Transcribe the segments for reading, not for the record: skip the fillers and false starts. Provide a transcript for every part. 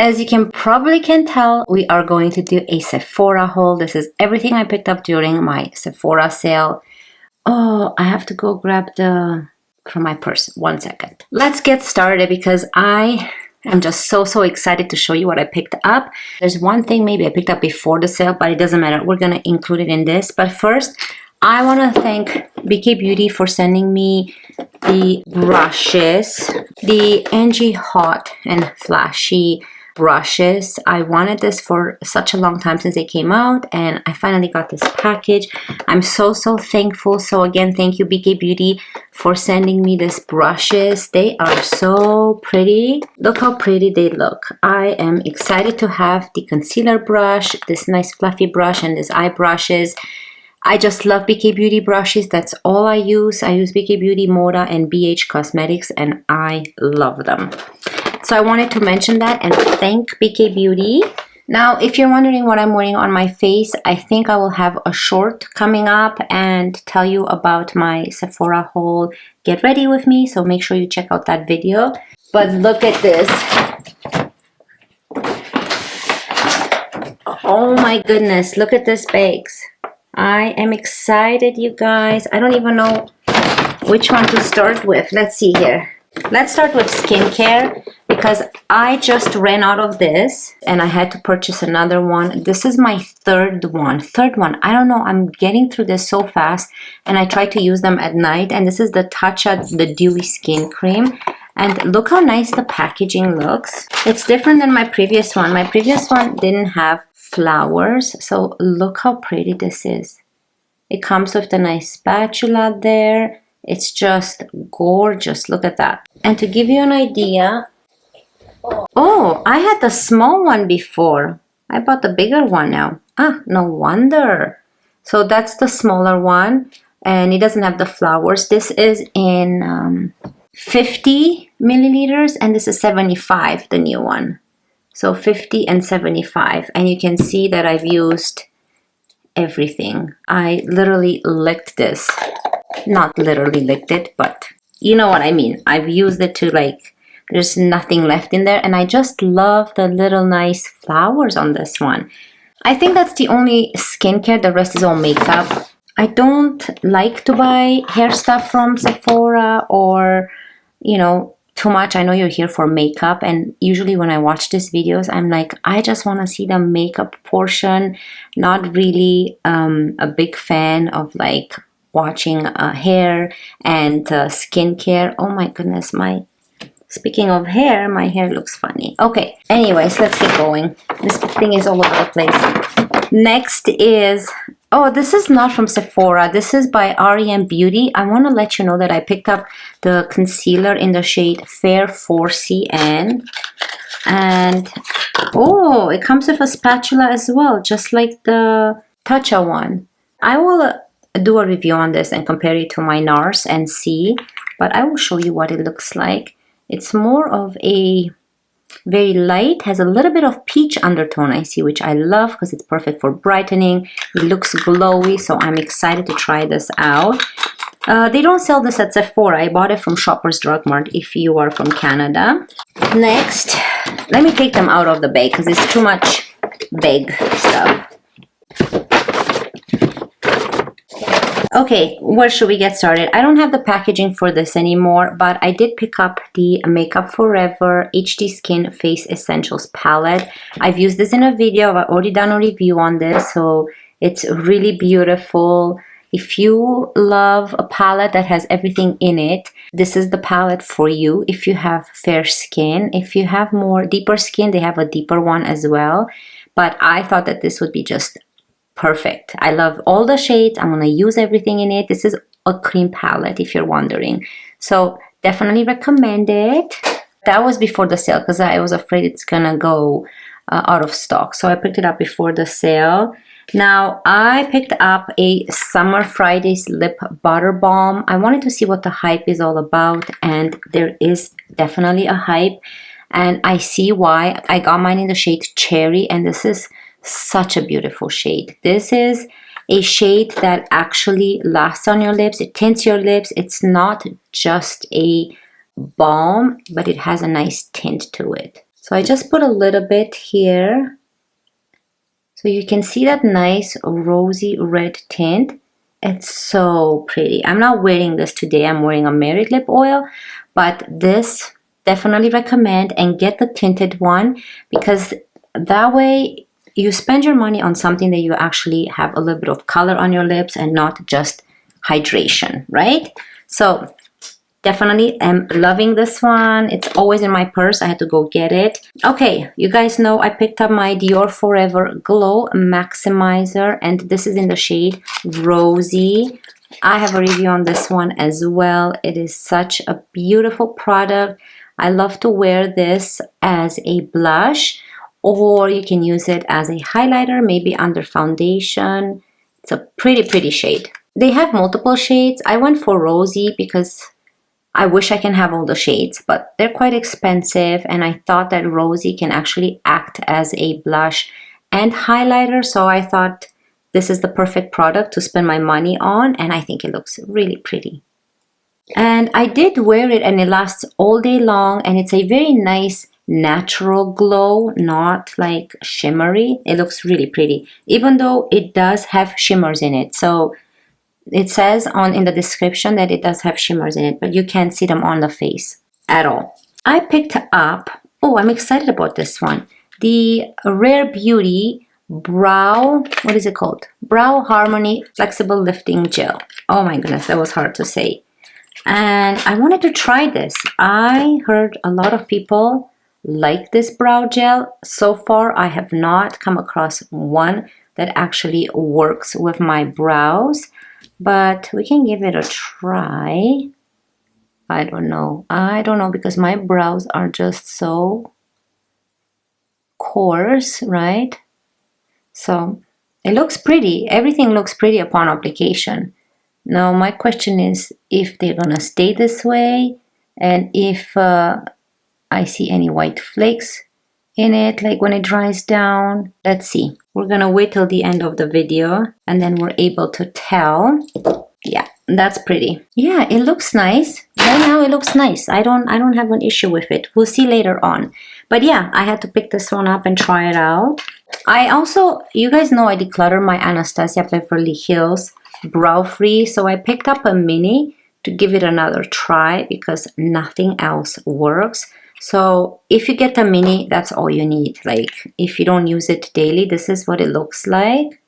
As you can probably tell, we are going to do a Sephora haul. This is everything I picked up during my Sephora sale. Oh, I have to go grab from my purse. 1 second. Let's get started because I am just so excited to show you what I picked up. There's one thing maybe I picked up before the sale, but it doesn't matter. We're going to include it in this. But first, I want to thank BK Beauty for sending me the brushes, the Angie Hot and Flashy brushes. I wanted this for such a long time since they came out, and I finally got this package. I'm so thankful. So again, thank you BK Beauty for sending me these brushes. They are so pretty. Look how pretty they look. I am excited to have the concealer brush, this nice fluffy brush, and these eye brushes. I just love BK Beauty brushes. That's all I use. I use BK Beauty, Moda, and BH Cosmetics, and I love them. So I wanted to mention that and thank BK Beauty. Now, if you're wondering what I'm wearing on my face, I think I will have a short coming up and tell you about my Sephora haul. Get ready with me, so make sure you check out that video. But look at this. Oh my goodness, look at this bags. I am excited, you guys. I don't even know which one to start with. Let's see here. Let's start with skincare because I just ran out of this and I had to purchase another one. This is my third one. I don't know. I'm getting through this so fast and I try to use them at night. And this is the TATCHA, the Dewy Skin Cream. And look how nice the packaging looks. It's different than my previous one. My previous one didn't have flowers. So look how pretty this is. It comes with a nice spatula there. It's just gorgeous. Look at that. And to give you an idea, oh, I had the small one before. I bought the bigger one now. Ah, no wonder. So that's the smaller one and it doesn't have the flowers. This is in 50 milliliters and this is 75, the new one. So 50 and 75. And you can see that I've used everything. I literally licked this. Not literally licked it, but you know what I mean. I've used it to like, there's nothing left in there. And I just love the little nice flowers on this one. I think that's the only skincare. The rest is all makeup. I don't like to buy hair stuff from Sephora or, you know, too much. I know you're here for makeup. And usually when I watch these videos, I'm like, I just want to see the makeup portion. Not really a big fan of like watching hair and skincare. Oh my goodness, speaking of hair, my hair looks funny. Okay, anyways, let's get going. This thing is all over the place. Next is, oh, this is not from Sephora. This is by R.E.M. Beauty. I want to let you know that I picked up the concealer in the shade Fair 4CN. And, oh, it comes with a spatula as well, just like the TATCHA one. I will do a review on this and compare it to my NARS and see, but I will show you what it looks like. It's more of a very light, has a little bit of peach undertone I see, which I love because it's perfect for brightening. It looks glowy, so I'm excited to try this out. They don't sell this at Sephora. I bought it from Shoppers Drug Mart if you are from Canada. Next, let me take them out of the bag because it's too much bag stuff. Okay, where should we get started? I don't have the packaging for this anymore, but I did pick up the Makeup Forever HD Skin Face Essentials palette. I've used this in a video. I've already done a review on this, so it's really beautiful. If you love a palette that has everything in it, this is the palette for you. If you have fair skin, if you have more deeper skin, they have a deeper one as well. But I thought that this would be just perfect. I love all the shades. I'm going to use everything in it. This is a cream palette if you're wondering. So definitely recommend it. That was before the sale because I was afraid it's going to go out of stock. So I picked it up before the sale. Now I picked up a Summer Fridays Lip Butter Balm. I wanted to see what the hype is all about, and there is definitely a hype. And I see why. I got mine in the shade Cherry, and this is such a beautiful shade. This is a shade that actually lasts on your lips. It tints your lips. It's not just a balm, but it has a nice tint to it. So I just put a little bit here. So you can see that nice rosy red tint. It's so pretty. I'm not wearing this today. I'm wearing a Merit lip oil, but this definitely recommend, and get the tinted one, because that way you spend your money on something that you actually have a little bit of color on your lips and not just hydration, right? So definitely am loving this one. It's always in my purse. I had to go get it. Okay, you guys know I picked up my Dior Forever Glow Maximizer, and this is in the shade Rosy. I have a review on this one as well. It is such a beautiful product. I love to wear this as a blush, or you can use it as a highlighter, maybe under foundation. It's a pretty shade. They have multiple shades. I went for Rosy because I wish I can have all the shades, but they're quite expensive, and I thought that Rosy can actually act as a blush and highlighter, so I thought this is the perfect product to spend my money on, and I think it looks really pretty. And I did wear it, and it lasts all day long, and it's a very nice natural glow, not like shimmery. It looks really pretty, even though it does have shimmers in it. So it says in the description that it does have shimmers in it, but you can't see them on the face at all. I picked up, oh, I'm excited about this one, the Rare Beauty Brow, what is it called? Brow Harmony Flexible Lifting Gel. Oh my goodness, that was hard to say. And I wanted to try this. I heard a lot of people like this brow gel. So far, I have not come across one that actually works with my brows, but we can give it a try. I don't know because my brows are just so coarse, right? So it looks pretty. Everything looks pretty upon application. Now my question is if they're gonna stay this way, and if I see any white flakes in it, like when it dries down. Let's see. We're gonna wait till the end of the video, and then we're able to tell. Yeah, that's pretty. Yeah, it looks nice. Right now it looks nice. I don't have an issue with it. We'll see later on. But yeah, I had to pick this one up and try it out. I also, you guys know I declutter my Anastasia Beverly Hills Brow Free, so I picked up a mini to give it another try because nothing else works. So if you get a mini, that's all you need. Like if you don't use it daily, this is what it looks like.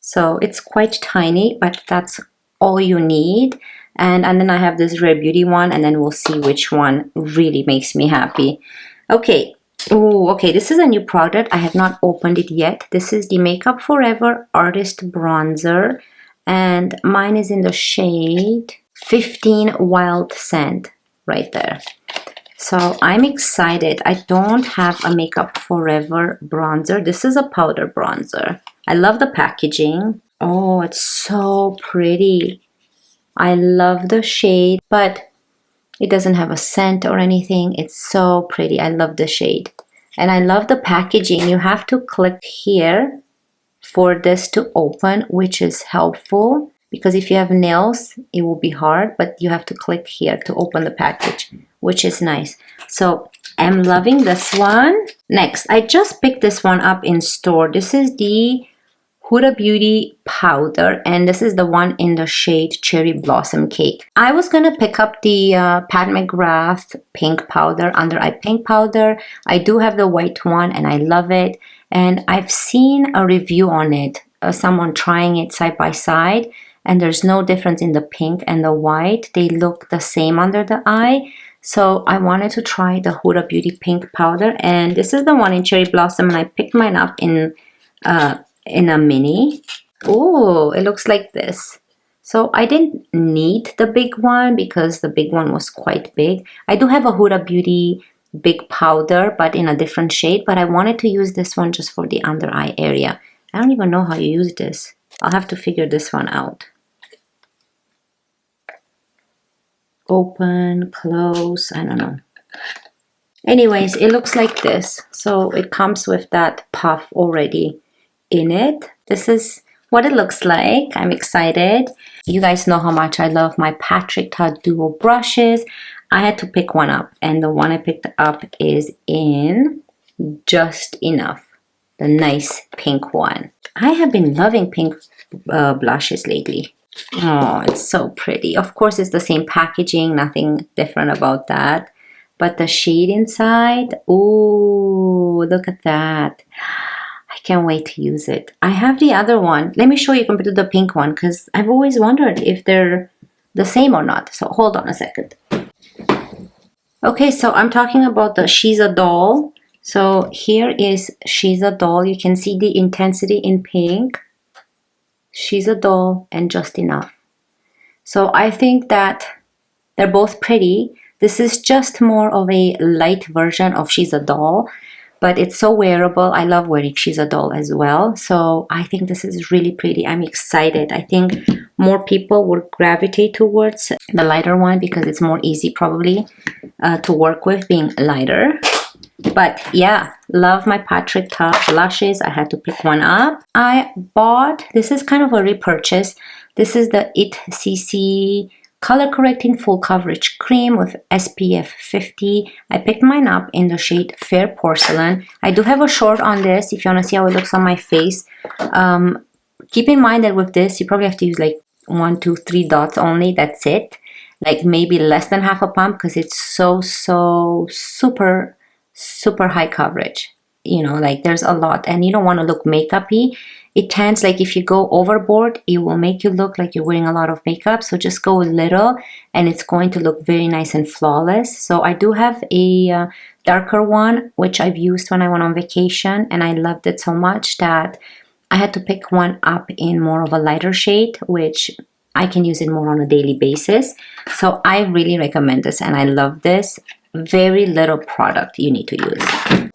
So it's quite tiny, but that's all you need. And then I have this Rare Beauty one, and then we'll see which one really makes me happy. Okay. Oh, okay. This is a new product. I have not opened it yet. This is the Makeup Forever Artist Bronzer, and mine is in the shade 15 Wild Sand right there. So I'm excited. I don't have a Makeup Forever bronzer. This is a powder bronzer. I love the packaging. Oh, it's so pretty. I love the shade, but it doesn't have a scent or anything. It's so pretty. I love the shade. And I love the packaging. You have to click here for this to open, which is helpful because if you have nails, it will be hard, but you have to click here to open the package, which is nice. So I'm loving this one. Next, I just picked this one up in store. This is the Huda Beauty powder, and this is the one in the shade Cherry Blossom Cake. I was gonna pick up the Pat McGrath pink powder, under eye pink powder. I do have the white one and I love it, and I've seen a review on it, someone trying it side by side, and there's no difference in the pink and the white. They look the same under the eye. So I wanted to try the Huda Beauty pink powder, and this is the one in Cherry Blossom, and I picked mine up in a mini. Oh, it looks like this. So I didn't need the big one because the big one was quite big. I do have a Huda Beauty big powder, but in a different shade, but I wanted to use this one just for the under eye area. I don't even know how you use this. I'll have to figure this one out. Open, close, I don't know. Anyways, it looks like this. So it comes with that puff already in it. This is what it looks like. I'm excited. You guys know how much I love my Patrick Ta Duo brushes. I had to pick one up, and the one I picked up is in Just Enough, the nice pink one. I have been loving pink blushes lately. Oh, it's so pretty. Of course, it's the same packaging, nothing different about that. But the shade inside, ooh, look at that. I can't wait to use it. I have the other one. Let me show you compared to the pink one, because I've always wondered if they're the same or not. So hold on a second. Okay, so I'm talking about the She's a Doll. So here is She's a Doll. You can see the intensity in pink. She's a Doll and Just Enough. So I think that they're both pretty. This is just more of a light version of She's a Doll, but it's so wearable. I love wearing She's a Doll as well. So I think this is really pretty. I'm excited. I think more people will gravitate towards the lighter one because it's more easy probably to work with, being lighter. But yeah, love my Patrick Ta blushes. I had to pick one up. I bought, this is kind of a repurchase. This is the IT CC Color Correcting Full Coverage Cream with SPF 50. I picked mine up in the shade Fair Porcelain. I do have a short on this if you want to see how it looks on my face. Keep in mind that with this, you probably have to use like 1, 2, 3 dots only. That's it. Like maybe less than half a pump because it's so super high coverage. You know, like there's a lot, and you don't want to look makeup-y. It tends, like if you go overboard, it will make you look like you're wearing a lot of makeup. So just go a little and it's going to look very nice and flawless. So I do have a darker one, which I've used when I went on vacation, and I loved it so much that I had to pick one up in more of a lighter shade, which I can use it more on a daily basis. So I really recommend this, and I love this. Very little product you need to use.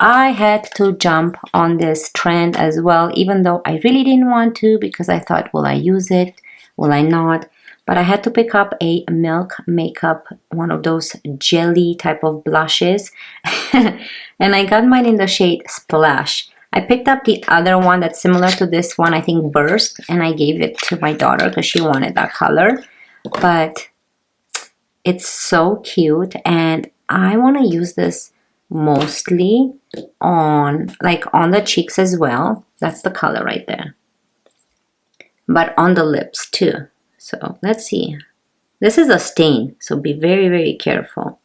I had to jump on this trend as well, even though I really didn't want to, because I thought, will I use it? Will I not? But I had to pick up a Milk Makeup, one of those jelly type of blushes. And I got mine in the shade Splash. I picked up the other one that's similar to this one, I think Burst, and I gave it to my daughter because she wanted that color. But it's so cute, and I want to use this mostly on the cheeks as well. That's the color right there. But on the lips too. So let's see. This is a stain, so be very careful.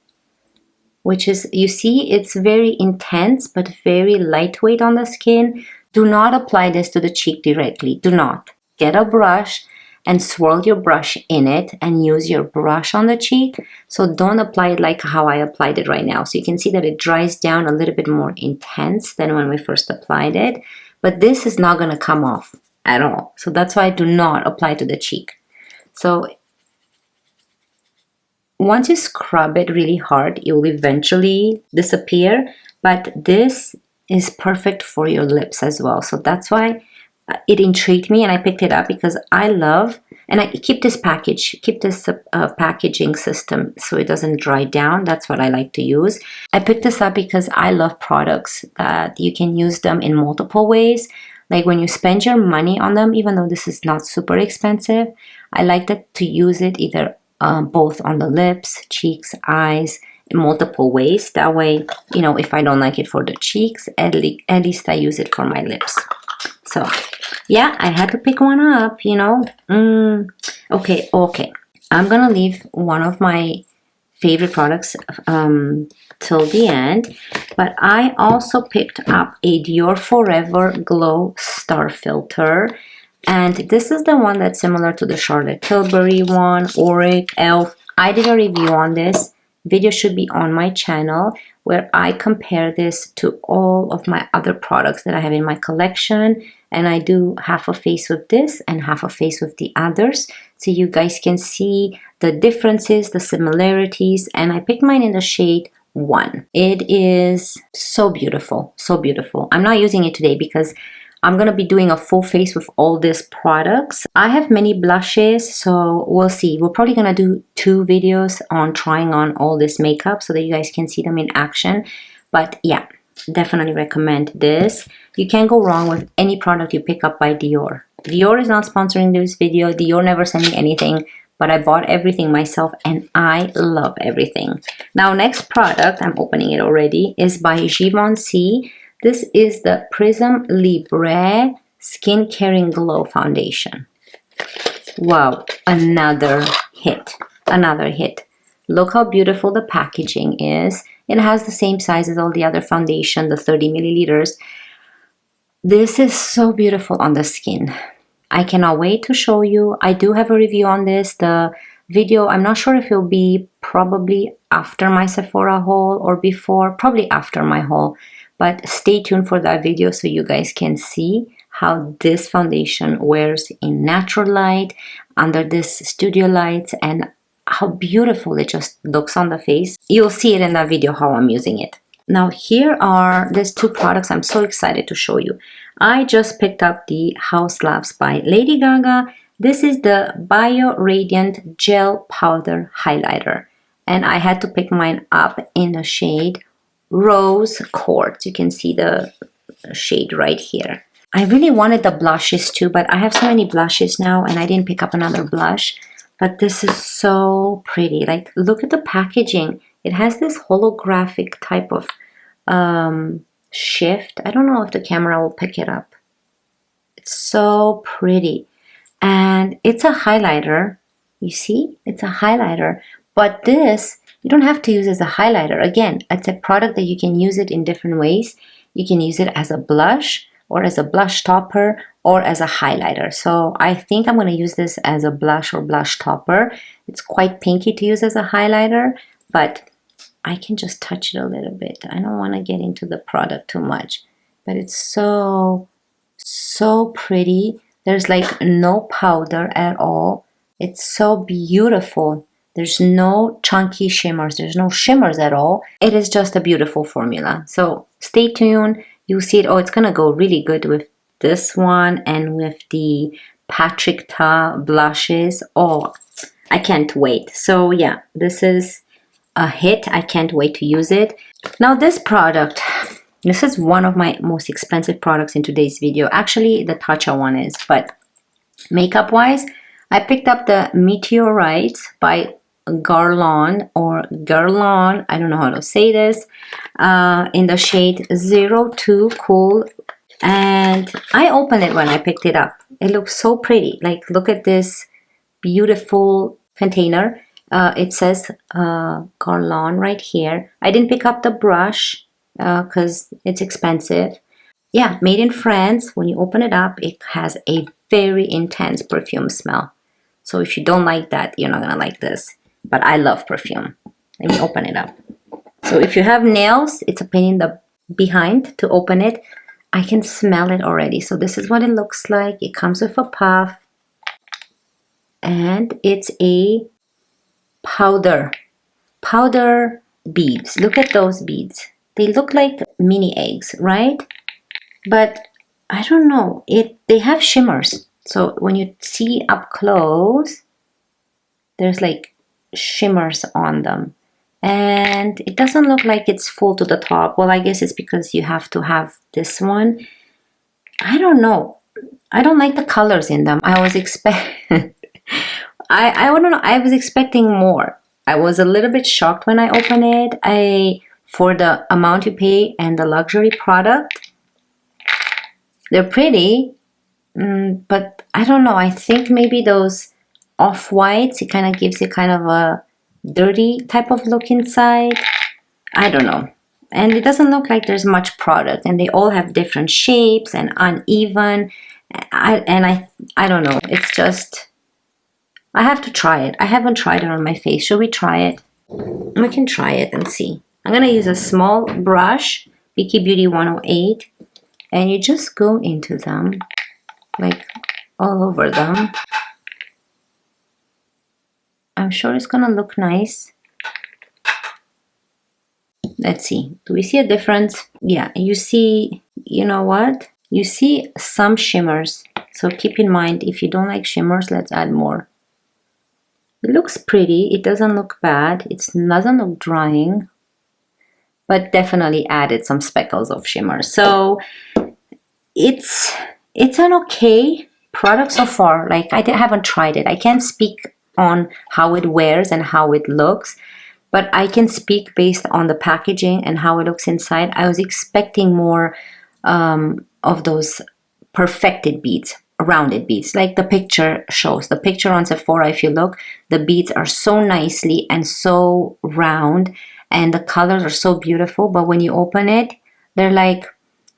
Which is, you see, it's very intense but very lightweight on the skin. Do not apply this to the cheek directly. Do not. Get a brush and swirl your brush in it and use your brush on the cheek. So don't apply it like how I applied it right now. So you can see that it dries down a little bit more intense than when we first applied it. But this is not going to come off at all. So that's why I do not apply to the cheek. So once you scrub it really hard, it will eventually disappear. But this is perfect for your lips as well. So that's why it intrigued me, and I picked it up because I love, and I keep this packaging system so it doesn't dry down. That's what I like to use. I picked this up because I love products that you can use them in multiple ways. Like when you spend your money on them, even though this is not super expensive, I like to use it either both on the lips, cheeks, eyes, in multiple ways. That way, you know, if I don't like it for the cheeks, at least I use it for my lips. So yeah, I had to pick one up, you know. Okay. I'm gonna leave one of my favorite products till the end, but I also picked up a Dior Forever Glow Star Filter, and this is the one that's similar to the Charlotte Tilbury one, Auric, Elf. I did a review on this. Video should be on my channel where I compare this to all of my other products that I have in my collection, and I do half a face with this and half a face with the others, so you guys can see the differences, the similarities. And I picked mine in the shade 1. It is so beautiful, so beautiful. I'm not using it today because I'm going to be doing a full face with all these products. I have many blushes, so we'll see. We're probably going to do 2 videos on trying on all this makeup so that you guys can see them in action. But yeah, definitely recommend this. You can't go wrong with any product you pick up by Dior. Dior is not sponsoring this video. Dior never sent me anything, but I bought everything myself and I love everything. Now, next product, I'm opening it already, is by Givenchy. This is the Prisme Libre Skin Caring Glow Foundation. Wow, another hit, another hit. Look how beautiful the packaging is. It has the same size as all the other foundation, the 30 milliliters. This is so beautiful on the skin. I cannot wait to show you. I do have a review on this. The video, I'm not sure if it'll be probably after my Sephora haul or before, probably after my haul. But stay tuned for that video so you guys can see how this foundation wears in natural light, under this studio lights, and how beautiful it just looks on the face. You'll see it in that video how I'm using it. Now here are these two products I'm so excited to show you. I just picked up the Haus Labs by Lady Gaga. This is the Bio Radiant Gel Powder Highlighter. And I had to pick mine up in the shade Rose Quartz. You can see the shade right here. I really wanted the blushes too, but I have so many blushes now and I didn't pick up another blush. But this is so pretty. Like, look at the packaging. It has this holographic type of shift. I don't know if the camera will pick it up. It's so pretty. And it's a highlighter. You see? It's a highlighter. But this, you don't have to use as a highlighter. Again, it's a product that you can use it in different ways. You can use it as a blush or as a blush topper or as a highlighter. So I think I'm going to use this as a blush or blush topper. It's quite pinky to use as a highlighter, but I can just touch it a little bit. I don't want to get into the product too much, but it's so pretty. There's like no powder at all. It's so beautiful. There's no chunky shimmers. There's no shimmers at all. It is just a beautiful formula. So stay tuned. You'll see it. Oh, it's going to go really good with this one and with the TATCHA blushes. Oh, I can't wait. So yeah, this is a hit. I can't wait to use it. Now this product, this is one of my most expensive products in today's video. Actually, the TATCHA one is, but makeup wise, I picked up the Météorites by Guerlain or Guerlain. I don't know how to say this. In the shade 02 Cool. And I opened it when I picked it up. It looks so pretty. Like, look at this beautiful container. It says Guerlain right here. I didn't pick up the brush because it's expensive. Yeah, made in France. When you open it up, it has a very intense perfume smell. So if you don't like that, you're not gonna like this. But I love perfume. Let me open it up. So if you have nails, it's a pain in the behind to open it. I can smell it already. So this is what it looks like. It comes with a puff. And it's a powder beads. Look at those beads. They look like mini eggs, right? But I don't know. They have shimmers. So when you see up close, there's like shimmers on them. And it doesn't look like it's full to the top. Well, I guess it's because you have to have this one. I don't know. I don't like the colors in them. I was I don't know. I was expecting more. I was a little bit shocked when I opened it. For the amount you pay and the luxury product, they're pretty, but I don't know. I think maybe those off-whites, it kind of gives you kind of a dirty type of look inside. I don't know. And it doesn't look like there's much product, and they all have different shapes and uneven. I don't know. It's just, I have to try it. I haven't tried it on my face. Should we try it? We can try it and see. I'm going to use a small brush, Beaky Beauty 108, and you just go into them, like all over them. I'm sure it's going to look nice. Let's see. Do we see a difference? Yeah, you see, you know what? You see some shimmers. So keep in mind, if you don't like shimmers, let's add more. It looks pretty. It doesn't look bad. It doesn't look drying. But definitely added some speckles of shimmer. So it's an okay product so far. Like, I haven't tried it. I can't speak on how it wears and how it looks, but I can speak based on the packaging and how it looks inside. I was expecting more of those perfected beads, rounded beads, like the picture shows. The picture on Sephora, if you look, the beads are so nicely and so round, and the colors are so beautiful, but when you open it, they're like,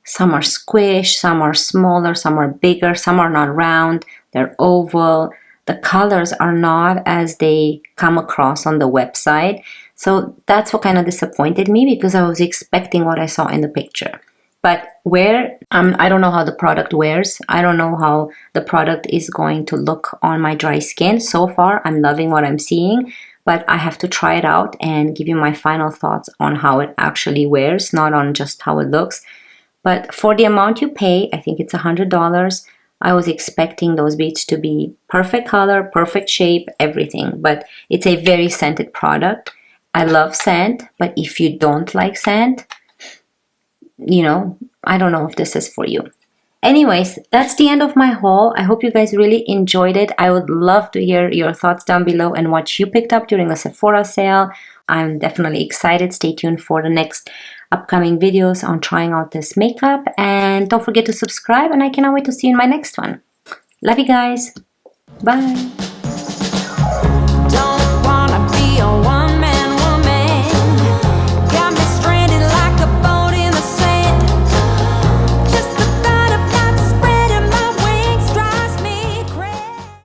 some are squished, some are smaller, some are bigger, some are not round, they're oval. The colors are not as they come across on the website. So that's what kind of disappointed me, because I was expecting what I saw in the picture. But I don't know how the product wears. I don't know how the product is going to look on my dry skin. So far, I'm loving what I'm seeing, but I have to try it out and give you my final thoughts on how it actually wears, not on just how it looks. But for the amount you pay, I think it's $100. I was expecting those beads to be perfect color, perfect shape, everything. But it's a very scented product. I love scent, but if you don't like scent, you know, I don't know if this is for you. Anyways, that's the end of my haul. I hope you guys really enjoyed it. I would love to hear your thoughts down below and what you picked up during the Sephora sale. I'm definitely excited. Stay tuned for the next upcoming videos on trying out this makeup. And don't forget to subscribe, and I cannot wait to see you in my next one. Love you guys. Bye.